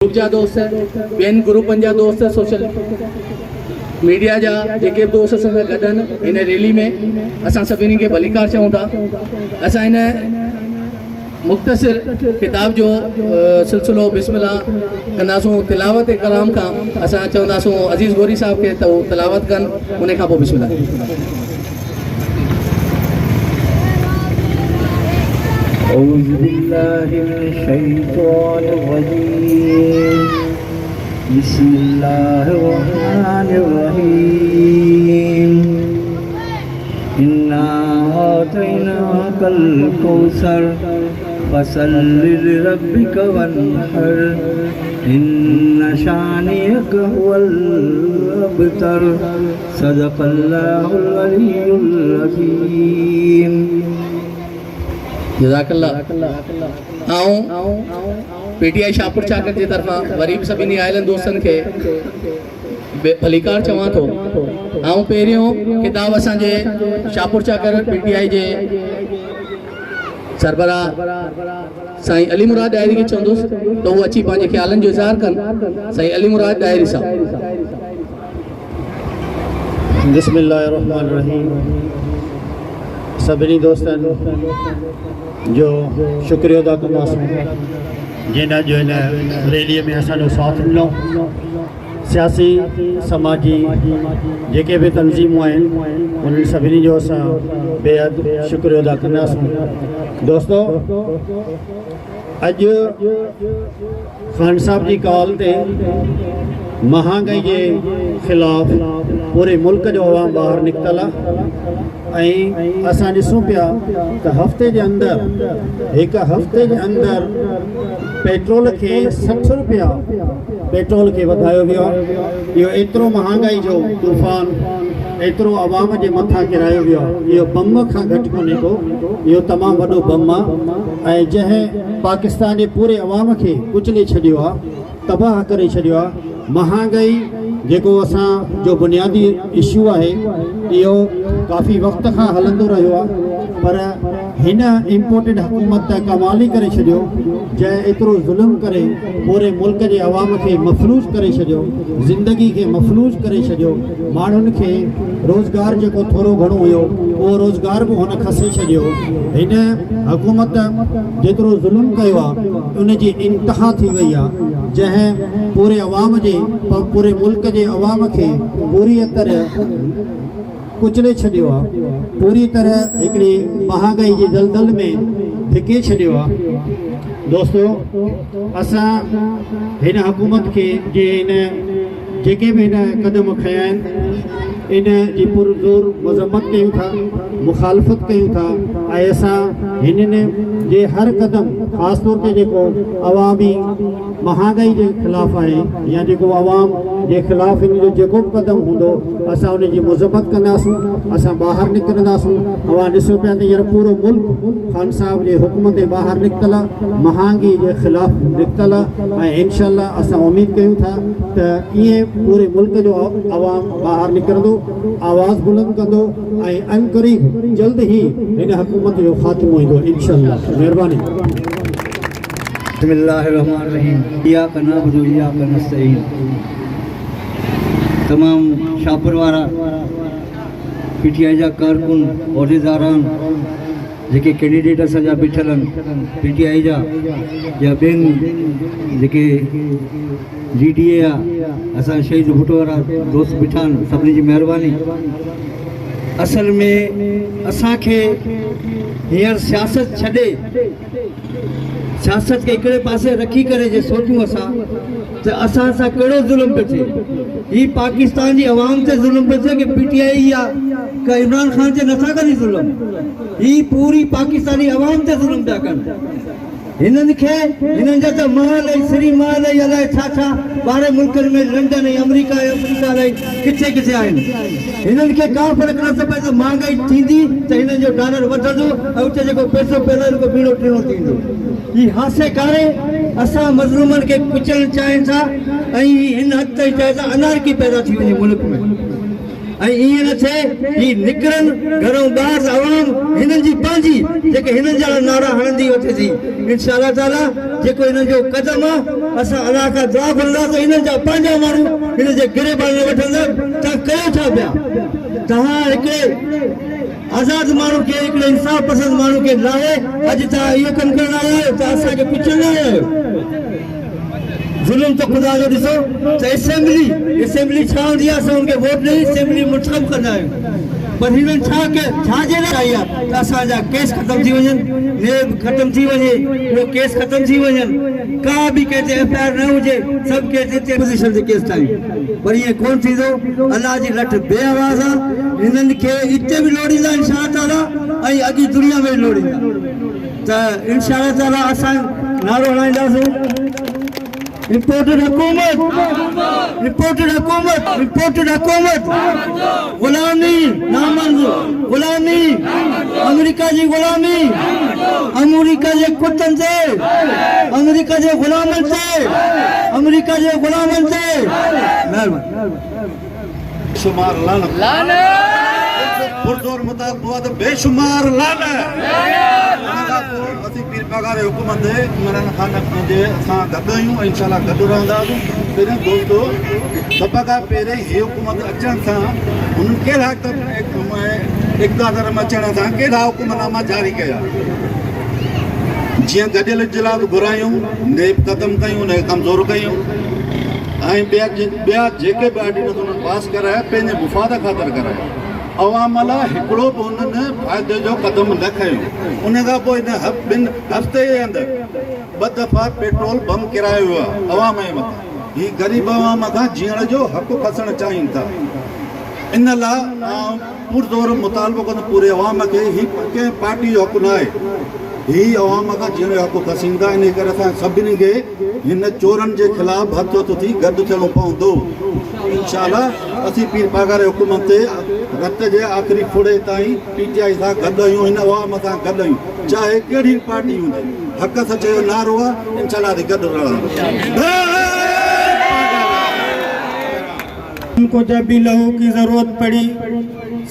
Group जा दोस्त ॿियनि ग्रुपनि जा दोस्त सोशल मीडिया जा जेके दोस्त असां सां गॾु आहिनि हिन रैली में असां सभिनी खे भलीकार चऊं था। असां हिन मुख़्तसिर किताब जो सिलसिलो बिस्मिल्लाह कंदासूं। तिलावत कलाम खां असां चवंदासूं अज़ीज़ गोरी साहब खे त उहो तिलावत कनि, उन खां पोइ बिस्मिल्लाह। औज़ु बिल्लाहि मिनश शैतानिर रजीम। बिस्मिल्लाहिर रहमानिर रहीम। इन्ना आतैनाकल कौसर फसल्लि लिरब्बिका वन्हर इन्न शानियक हुवल अबतर। सदक़ल्लाहुल अलीयुल अज़ीम। जज़ाकल्लाह। आऊं पीटीआई शाहपुर चाकर जी तरफ़ां वरी बि सभिनी आयल दोस्तनि खे भलीकार चवां थो। आऊं पहिरियों किताब असांजे शाहपुर चाकर पीटीआई जे सरबराह साईं अली मुराद डायरी खे चवंदुसि त उहो अची पंहिंजे ख़्यालनि जो इज़हार कनि। साईं अली मुराद डायरी साहब। बिस्मिल्लाहिर्रहमानिर्रहीम। सभिनी दोस्तनि जो शुक्रिया अदा कंदासीं जिन जो हिन रैलीअ में असांजो साथ ॾिनो। सियासी समाजी जेके बि तंज़ीमूं आहिनि उन्हनि सभिनी जो असां बेहद शुक्रिया अदा कंदासीं। दोस्तो, अॼु ख़ान साहब जी कॉल ते महांगाई के ख़िलाफ़ पूरे मुल्क जो अवाम बाहर निकतल है। असां ॾिसूं पिया त हफ़्ते के अंदर एक हफ़्ते के अंदर पेट्रोल के 60 रुपया पेट्रोल के वधायो वियो। इहो एतिरो महांगाई जो तूफ़ान एतिरो अवाम जे मथां किरायो वियो। इहो बम खां घटि कोन्हे को, इहो तमामु वॾो बम आहे ऐं जंहिं पाकिस्तान जे पूरे अवाम खे कुचले छॾियो आहे, तबाह करे छॾियो आहे। महांगाई जेको असां जो बुनियादी इशू आहे इहो काफ़ी वक़्त खां हलंदो रहियो आहे, पर हिन इम्पोर्टेड हुकूमत त कमाल ई करे छॾियो जंहिं एतिरो ज़ुल्म करे पूरे मुल्क जे अवाम खे मफ़लूज करे छॾियो, ज़िंदगी खे मफ़लूज करे छॾियो। माण्हुनि खे रोज़गार जेको थोरो घणो हुयो उहो रोज़गार बि हुन खसे छॾियो। हिन हुकूमत जेतिरो ज़ुल्म कयो आहे उन जी इंतिहा थी वई आहे, जंहिं पूरे अवाम जे पूरे मुल्क जे अवाम खे पूरी तरह कुचले छॾियो आहे, पूरी तरह हिकिड़ी महांगाई जे दलदल में धिके छॾियो आहे। दोस्तो, असां हिन हुकूमत खे जे हिन जेके बि हिन क़दम खया आहिनि इन जी पुरज़ोर मज़म्मत कयूं था, मुखालफ़त कयूं था ऐं असां हिननि जे हर क़दम ख़ासि तौर ते जेको अवामी महांगाई जे ख़िलाफ़ु आहे या जेको अवाम जे ख़िलाफ़ु हिन जो जेको बि क़दम हूंदो असां उन जी मज़म्मत कंदासूं, असां ॿाहिरि निकिरंदासूं। अवां ॾिसो पिया त हींअर पूरो मुल्क ख़ान साहब जे हुकुम ते ॿाहिरि निकितल आहे, महांगाई जे ख़िलाफ़ु निकितल आहे ऐं इंशाअल्लाह असां उमेद कयूं था त ईअं पूरे मुल्क जो अवाम ॿाहिरि निकिरंदो, आवाज़ बुलंद कंदो ऐं अनक़रीब जल्द ही हिन हुकूमत जो ख़ात्मो ईंदो इंशाअल्लाह। महिरबानी। बिस्मिल्लाहिर्रहमानिर्रहीम। इय्याका नअबुदु व इय्याका नस्तईन। तमाम शाहपुर वारा पीटीआई जा कारकुन उहिदेदारान जेके कैंडिडेट असांजा बीठल आहिनि पीटीआई जा या ॿियनि जेके जीडीए आहे असां शहीद भुट्टो वारा दोस्त बीठा आहिनि, सभिनी जी महिरबानी। असल में असांखे हींअर सियासत छॾे सियासत के हिकिड़े पासे रखी करे जे सोचूं असां त असां सां कहिड़ो ज़ुल्म पियो थिए। ही पाकिस्तान जी अवाम ते ज़ुल्म पियो थिए कि पीटीआई या का इमरान खान ते नथा कनि ज़ुल्म, ही पूरी पाकिस्तानी अवाम ते ज़ुल्म पिया कनि। हिननि खे हिननि जा त महल ऐं श्री महल ऐं अलाए छा छा ॿाहिरि मुल्कनि में लंडन ऐं अमेरिका ऐं किथे किथे आहिनि। हिननि खे का फ़र्क़ु न थो पए त महांगाई थींदी त हिननि जो डॉलर वधंदो ऐं उते जेको पैसो पवंदो उनजो बीणो टीणो थींदो। ही हासे कारे असां मज़लूमनि खे कुचलणु चाहिनि था ऐं हिन हद ताईं चाहे त अनारकी पैदा थी वञे मुल्क में ऐं ईअं न थिए ही निकिरनि घरों ॿाहिरि अवाम हिननि जी पंहिंजी जेके हिननि जा नारा हणंदी वठे थी। इंशाअल्लाह ताला जेको हिननि जो क़दम आहे असां अलाह खां दुआ घुरंदासीं हिननि जा पंहिंजा माण्हू हिन जे गिरेबान वठंदा। तव्हां कयो छा पिया? तव्हां हिकिड़े आज़ाद माण्हू खे हिकिड़े इंसाफ़ पसंद माण्हू खे लाहे अॼु तव्हां इहो कमु करण आया आहियो त असांखे पुछण न आया आहियो। जुल्म तो खुदा जो ॾिसो त असेंबली छा हूंदी आहे? असां हुनखे वोट ॾेई असेंबली मुंतख़ब कंदा आहियूं, पर हिननि छाजे लाइ आई आहे त असांजा केस ख़तम थी वञनि, नेब ख़तम थी वञे, उहो केस ख़तम थी वञनि, का बि कंहिं ते एफआईआर न हुजे, सभु कंहिं पोज़ीशन ते केस ठाहियूं। पर ईअं कोन थींदो। अलाह जी लठ बेआवाज़ आहे। हिननि खे हिते बि लोड़ींदा इंशाअल्लाह ताला ऐं अॻी दुनिया में बि लोड़ींदा। त इंशाअल्लाह ताला असां नारो हलाईंदासीं रिपोर्टेड हुकूमत, रिपोर्टेड हुकूमत, रिपोर्टेड हुकूमत, गुलामी नामंजूर, गुलामी अमेरिका जी गुलामी, अमेरिका जे कुतनि ते, अमेरिका जे गुलामनि ते, अमेरिका जे गुलामनि ते। महिरबानी। शुमार लाना पुरजोर मुताबिक हुआ तो बेशुमार लाना असीं पीर पगार हुकूमत इमरान खान जे असां गॾु आहियूं, इंशाअल्लाह गॾु रहंदासीं। पहिरियों दोस्तो सभ खां पहिरीं हीअ हुकूमत अचण सां हुननि कहिड़ा इक़्तिदार में अचण सां कहिड़ा हुकुमनामा जारी कया, जीअं गॾियल इजलास घुरायूं, नेब ख़तमु कयूं, उनखे कमज़ोर कयूं ऐं ॿिया जेके बि ऑर्डिनेंस उन्हनि पास कराया पंहिंजे मुफ़ाद ख़ातिर कराया। अवाम लाइ हिकिड़ो बि उन्हनि फ़ाइदे जो क़दम न खयो। उन खां पोइ हिन ॿिनि हफ़्ते जे अंदरि 2 दफ़ा पेट्रोल बम किरायो वियो आहे अवाम जे मथां। हीअ ग़रीब अवाम खां जीअण जो हक़ु खसणु चाहिनि था। इन लाइ पुरज़ोर मुतालबो कंदो पूरे अवाम खे, हीअ कंहिं पार्टी जो हक़ु न आहे, हीअ अवाम खां जीअण जो हक़ु खसींदा। इन करे असां सभिनी खे हिन चोरनि जे ख़िलाफ़ हथो हथ थी गॾु थियणो पवंदो। इंशाअल्लाह असीं पीर पागार हुकूमत ते रत जे आख़िरी फुड़े ताईं PTI सां गॾु आहियूं, हिन अवाम सां गॾु आहियूं, चाहे कहिड़ी पार्टी हुजे। हक़ सच जो नारो आहे, इंशाअल्लाह गॾु रहंदासीं। उनको जब भी लहू की ज़रूरत पड़ी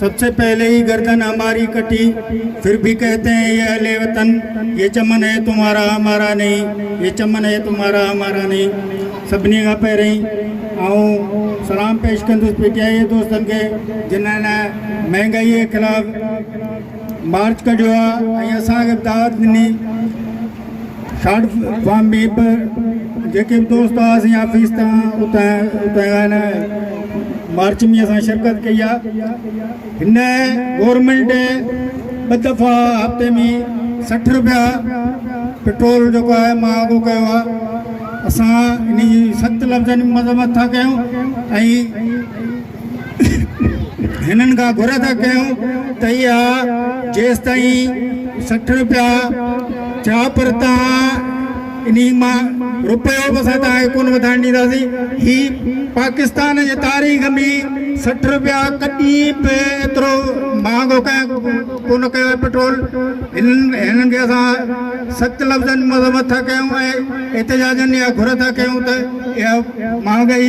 सबसे पहले ही गर्दन हमारी कटी, फिर भी कहते हैं ये अहले वतन, ये चमन है तुम्हारा हमारा नहीं, ये चमन है तुम्हारा हमारा नहीं। सभिनी खां पहिरीं ऐं सलाम पेश कंदुसि PTI दोस्तनि खे जिन्हनि महांगाई जे ख़िलाफ़ मार्च कढियो आहे ऐं असांखे दावत ॾिनी। शॉर्ट फॉर्म में जेके बि दोस्त हुआसीं ऑफिस तां उतां मार्च में असां शिरकत कई आहे। हिन गवर्नमेंट 2 दफ़ा हफ़्ते में 60 रुपया पेट्रोल जेको आहे महांगो कयो आहे। असां इन जी सख़्तु लफ़्ज़नि में मज़म्मत था कयूं ऐं हिननि खां घुर था कयूं त इहा जेसि ताईं 60 रुपया छा पर तव्हां इन मां रुपयो बि असां तव्हांखे कोन वधाइण ॾींदासीं। ही पाकिस्तान जे तारीख़ में 60 रुपया कॾहिं बि एतिरो महांगो कोन कयो आहे पेट्रोल। हिननि खे असां सख़्तु लफ़्ज़नि में मज़म्मत था कयूं ऐं एहतिजाजनि या घुर था कयूं त इहा महांगाई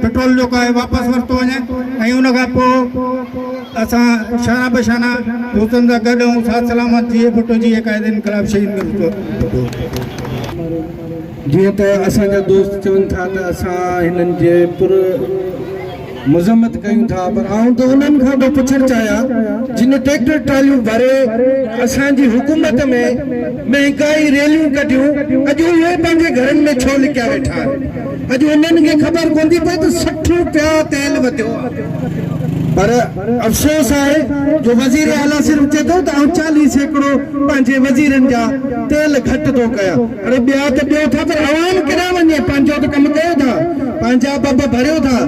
पेट्रोल जेको आहे वापसि वरितो वञे ऐं उन खां पोइ असां शाना बशाना दोस्तनि सां गॾु ऐं साथ सलामत थिए फुटो जी क़ाइदनि ख़िलाफ़ शहीद जीअं त असांजा दोस्त चवनि था त असां हिननि जे पुर मज़म्मत कयूं था, पर आउं त उन्हनि खां बि पुछणु चाहियां जिन ट्रैक्टर ट्रालियूं भरे असांजी हुकूमत में महांगाई रैलियूं कढियूं, अॼु उहे पंहिंजे घरनि में छो लिकिया वेठा आहिनि। अॼु उन्हनि खे ख़बर कोन थी पए त 60 रुपया तेल वधियो आहे। पर अफ़सोस है जो वज़ीर आला सिर्फ चए थो त 40% पंहिंजे वज़ीरनि जा तेल घटि थो कया। अरे ॿिया त ॿियो था, पर आवाम केॾां वञे? पंहिंजो त कमु कयो था, पंहिंजा बब भरियो था,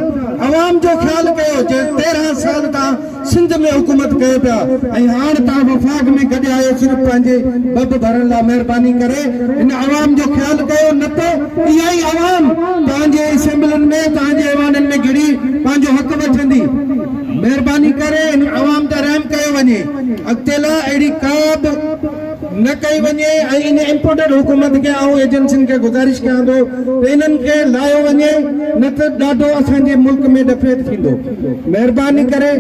आवाम जो ख़्यालु कयो। जे 13 साल तव्हां सिंध में हुकूमत कयो पिया ऐं हाणे तव्हां वफ़ाक़ में गॾु आयो सिर्फ़ु पंहिंजे बब भरण लाइ। महिरबानी करे हिन आवाम जो ख़्यालु कयो, न त इहा ई आवाम तव्हांजे असेंबलियुनि में तव्हांजे ऐवाननि में घिड़ी पंहिंजो हक़ वठंदी। महिरबानी करे इन आवाम ते रहम कयो वञे। अॻिते लाइ अहिड़ी का बि न कई वञे ऐं इन इम्पोर्टेड हुकूमत खे ऐं एजेंसियुनि खे गुज़ारिश कयां थो त इन्हनि खे लायो वञे, न त ॾाढो असांजे मुल्क में ॾफेत थींदो। महिरबानी करे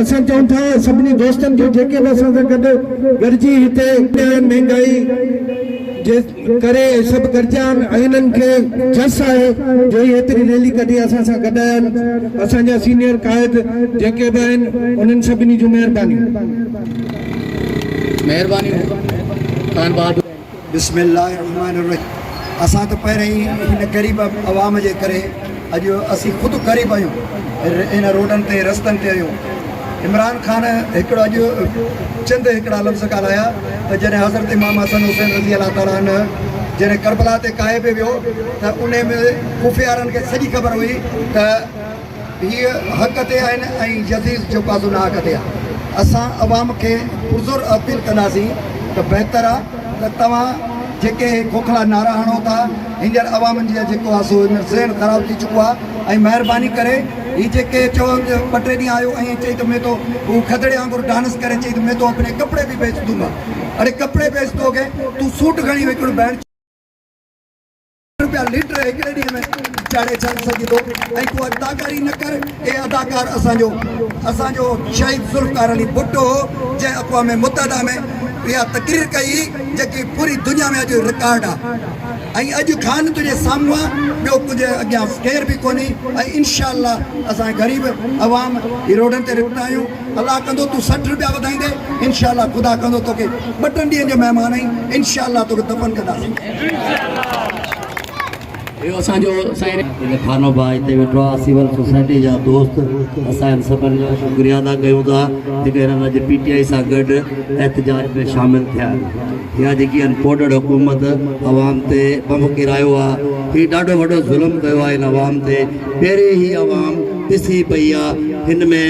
असां चऊं था सभिनी दोस्तनि खे जेके बि असां सां गॾु गॾिजी हिते महांगाई जे करे सभु गॾिजा आहिनि ऐं इन्हनि खे जस आहे जो ही हेतिरी रैली कढी असां सां गॾु आहिनि। असांजा सीनियर क़ाइद जेके बि आहिनि उन्हनि सभिनी जूं महिरबानियूं। खान बहादुर। बिस्मिल्लाहिर्रहमानिर्रहीम। असां तो पहिरें ही इन ग़रीब आवाम जे करे अॼु असीं ख़ुदि ग़रीब आहियूं, इन रोडनि ते रस्तनि ते आहियूं। इमरान खान हिकिड़ो अॼु चंद हिकिड़ा लफ़्ज़ ॻाल्हाया त जॾहिं हज़रत इमाम हसन हुसैन रज़ी अल्लाह ताला अन्हु जॾहिं करबला ते काए पे वियो त उन में खुफ़ियारनि खे सॼी ख़बर हुई त हीअ हक़ ते आहिनि ऐं यज़ीद जो पासो ना हक़ ते आहे। असां अवाम खे पुरज़ोर अपील कंदासीं त बहितर आहे त तव्हां जेके खोखला नारा हणो था, हींअर अवामनि जी जेको आहे सो ज़हन ख़राब थी चुको आहे। ऐं महिरबानी करे ही जेके चओ 2-3 ॾींहं आयो ऐं चई त मैं तो हू खदड़े वांगुरु डांस करे चई त मैं तो अपने कपिड़े भी बेच दूंगा। अरे कपिड़े बेच दोगे, तू सूट खणी विकिण बैण रुपया लीटर हिकिड़े ॾींहं में चाढ़े सघे थो ऐं तूं अदाकारी न कर। हे अदाकार असांजो शहीद ज़ुल्फ़िकार अली भुट्टो हो जंहिं अक़वाम मुत्तहिदा में इहा तक़रीर कई जेकी पूरी दुनिया में अॼु रिकॉर्ड आहे। ऐं अॼु खान तुंहिंजे साम्हूं आहे, ॿियो कुझु अॻियां केर बि कोन्हे। ऐं इंशाअल्लाह असां ग़रीब अवाम ही रोडनि ते निकिता आहियूं। अलाह कंदो तूं 60 रुपया वधाईंदे, इंशाअल्लाह ख़ुदा कंदो तोखे 2-3 ॾींहंनि जो महिमान आहीं, इंशाअल्लाह तोखे दफ़न कंदासीं। खानो भाई हिते वेठो आहे, सिविल सोसाइटी जा दोस्त, असां सभिनि जो शुक्रिया अदा कयूं था जेके हिननि अॼु PTI सां गॾु एहतजाज में शामिल थिया आहिनि। या जेकी अनपोर्टेड हुकूमत अवाम ते बम किरायो आहे, हीउ ॾाढो वॾो ज़ुल्म कयो आहे हिन अवाम ते। पहिरीं ई अवाम ॾिसी पई आहे, हिन में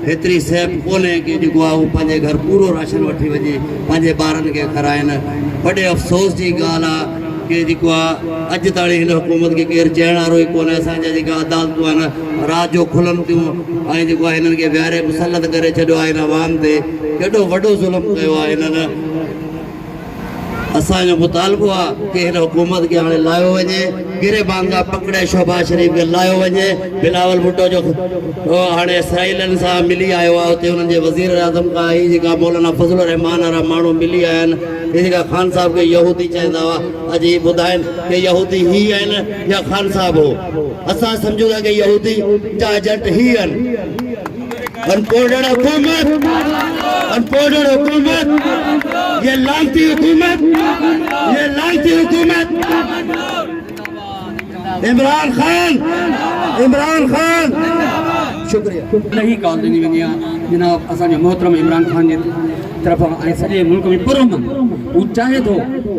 हेतिरी सेफ कोन्हे कि जेको आहे उहो पंहिंजे घर पूरो राशन वठी वञे पंहिंजे ॿारनि खे खाराइनि। वॾे अफ़सोस जी ॻाल्हि आहे कि जेको आहे अॼु ताईं हिन हुकूमत खे केरु चइण वारो ई कोन्हे। असांजा जेका अदालतूं आहिनि राति जो खुलनि थियूं ऐं जेको आहे हिननि खे विहारे मुसलत करे छॾियो आहे हिन अवाम ते। केॾो वॾो ज़ुल्म कयो आहे हिननि। असांजो मुतालबो आहे कि हिन हुकूमत खे हाणे लाहियो वञे, गिरेबान खां पकड़े शहबाज शरीफ़ खे लाहियो वञे। बिलावल भुट्टो जो हाणे इसराइलनि सां मिली आयो आहे, हुते हुननि जे वज़ीर आज़म खां ही जेका मौलाना फज़लुर रहमान वारा माण्हू मिली आया आहिनि। हे जेका ख़ान साहब खे यहूदी चवंदा हुआ, अॼु ही ॿुधाइनि कि यहूदी ही आहिनि या ख़ान साहब हो। असां सम्झूं था कि यहूदी जा एजेंट ही आहिनि। अनपोर्टेड हुकूमत, ये लानती हुकूमत, इमरान खान शुक्रिया नहीं कॉल देनी वञी आहे जनाब असांजे मोहतरम इमरान खान जे तरफ़ां ऐं सॼे मुल्क में पुरअमन हू चाहे थो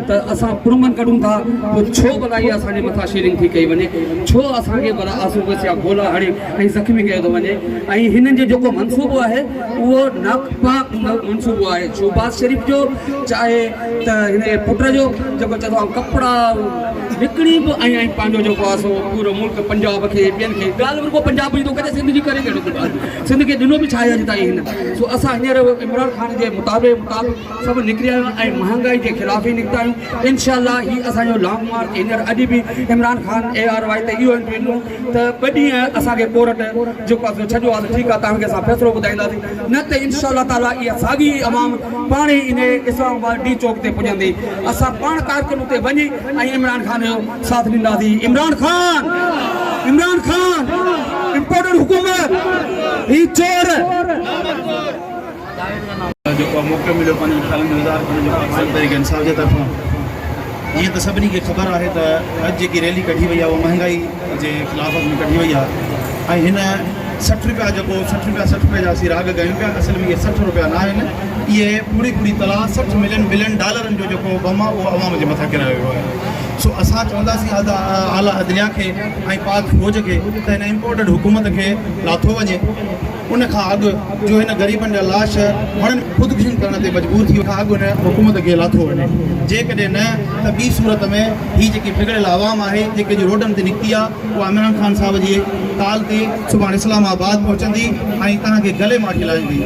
त असां पुरअमन कढूं था। पोइ छो भला इहा असांजे मथां शेयरिंग थी कई वञे, छो असांखे भला आसूबस या गोला हणी ऐं ज़ख़्मी कयो थो वञे। ऐं हिननि जो जेको मनसूबो आहे उहो नापाक मनसूबो आहे। शहबाज शरीफ़ जो चाहे त हिन जे पुट जो जेको चवंदो आहे कपिड़ा विकिणी बि ऐं पंहिंजो जेको आहे सो पूरो मुल्क पंजाब खे ॿियनि खे ॻाल्हि रुगो पंजाब जी थो करे, सिंध जी करे कहिड़ो सिंध खे ॾिनो बि छा आहे अॼु ताईं हिन। सो असां हींअर इमरान खान जे मुताबिक़ सभु निकिरिया आहियूं ऐं महांगाई जे ख़िलाफ़ ई निकिता आहियूं। इंशाअल्लाह ही असांजो लॉन्ग मार्च हींअर अॼु बि इमरान खान ARY ते इहो ॾिनो त 2 ॾींहं असांखे कोर्ट जेको आहे छॾियो आहे त ठीकु आहे, तव्हांखे असां फ़ैसिलो ॿुधाईंदासीं, न त इंशाअल्लाह ताला इहा साॻी अवाम पाण ई इन इस्लामाबाद D चौक ते पुॼंदी। असां पाण कारकुन ते वञी ऐं इमरान खान जो साथ ॾींदासीं। इमरान खान इम्पोर्टेड हुकूमत ही चोर जेको मौक़ो मिलियो पंहिंजे ख़्यालनि जो इज़हार करण जो तरीक़े इंसाफ़ जे तरफ़ां। जीअं त सभिनी खे ख़बर आहे त अॼु जेकी रैली कढी वई आहे उहा महांगाई जे ख़िलाफ़ में कढी वई आहे। ऐं हिन 60 रुपया जेको 60 रुपया जा असीं राग कयूं पिया, असल में इहे 60 रुपया न आहिनि, इहे पूरी तलाह $60 बिलियन डॉलरनि जो जेको बम आहे उहो अवाम जे मथां किरायो वियो आहे। सो असां चवंदासीं आला अदलिया खे ऐं पाक फ़ौज खे त हिन इम्पोर्टेड हुकूमत खे लाथो वञे। उन खां अॻु जो हिन ग़रीबनि जा लाश ख़ुदकुशी करण ते मजबूर थी खां अॻु हिन हुकूमत खे लाथो वञे। जेकॾहिं न त ॿी सूरत में हीअ जेकी बिगड़ियल आवाम आहे जेके जो रोडनि ते निकिती आहे उहा इमरान खान साहब जी काल ते सुभाणे इस्लामाबाद पहुचंदी ऐं तव्हांखे गले मां खिलाईंदी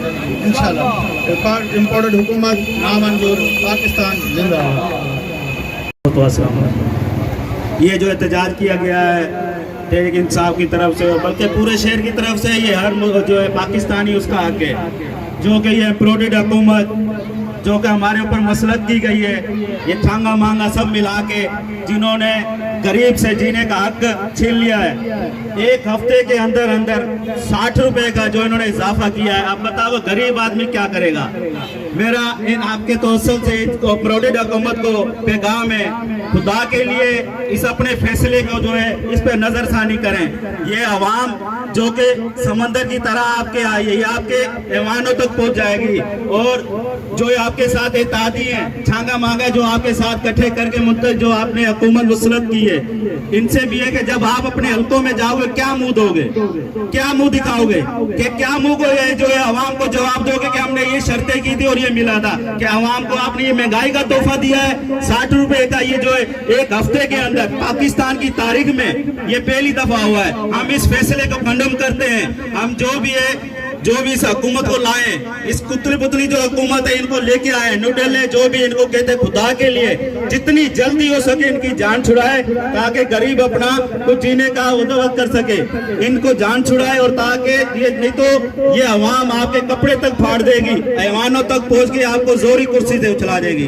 इंशाअल्लाह। इम्पोर्टेड हुकूमत नामंजूर, पाकिस्तान जिंदाबाद। तो अस्सलाम वालेकुम। ये जो एहतजाज किया गया है तहरीक इंसाफ की तरफ से, बल्कि पूरे शहर की तरफ से, ये हर जो है पाकिस्तानी उसका हक है, जो कि ये इम्पोर्टेड हुकूमत जो कि हमारे ऊपर मसलत की गई है, ये छांगा मांगा सब मिला के जिन्होंने गरीब से जीने का हक छीन लिया है। एक हफ्ते के अंदर अंदर 60 रुपए का जो इन्होंने इजाफा किया है, अब बताओ गरीब आदमी क्या करेगा। मेरा इन आपके तवज्जुह से प्रोडेड हुकूमत को पैगाम है, खुदा के लिए इस अपने फैसले को जो है इस पे नजरसानी करें। ये अवाम जो कि समंदर की तरह आपके आई है, ये आपके ऐवानों तक पहुंच जाएगी, और जो आपके साथ एतादी हैं, छांगा मांगा जो आपके साथ इकट्ठे करके मुंतज जो आपने हुकूमत मुसलत की है, इनसे भी है कि जब आप अपने हल्कों में जाओगे क्या मुंह दोगे, क्या मुंह दिखाओगे, कि क्या मुंह को ये जो है अवाम को जवाब दोगे कि हमने ये शर्तें की थी और ये मिला था, कि अवाम को आपने ये महंगाई का तोहफा दिया है 60 रुपए का, ये जो है एक हफ्ते के अंदर पाकिस्तान की तारीख में ये पहली दफा हुआ है। हम इस फैसले को कंडम करते हैं। हम जो भी है, जो भी इस हुकूमत को लाए, इस कुतली पुतली जो हुकूमत है इनको लेके आए, न्यूडल है जो भी, इनको कहते हैं खुदा के लिए जितनी जल्दी हो सके इनकी जान छुड़ाए, ताकि गरीब अपना कुछ जीने का उदवत कर सके। इनको जान छुड़ाए, और ताकि ये नहीं तो ये अवाम आपके कपड़े तक फाड़ देगी, ऐवानों तक पहुंच के आपको जोरी कुर्सी से उछला देगी।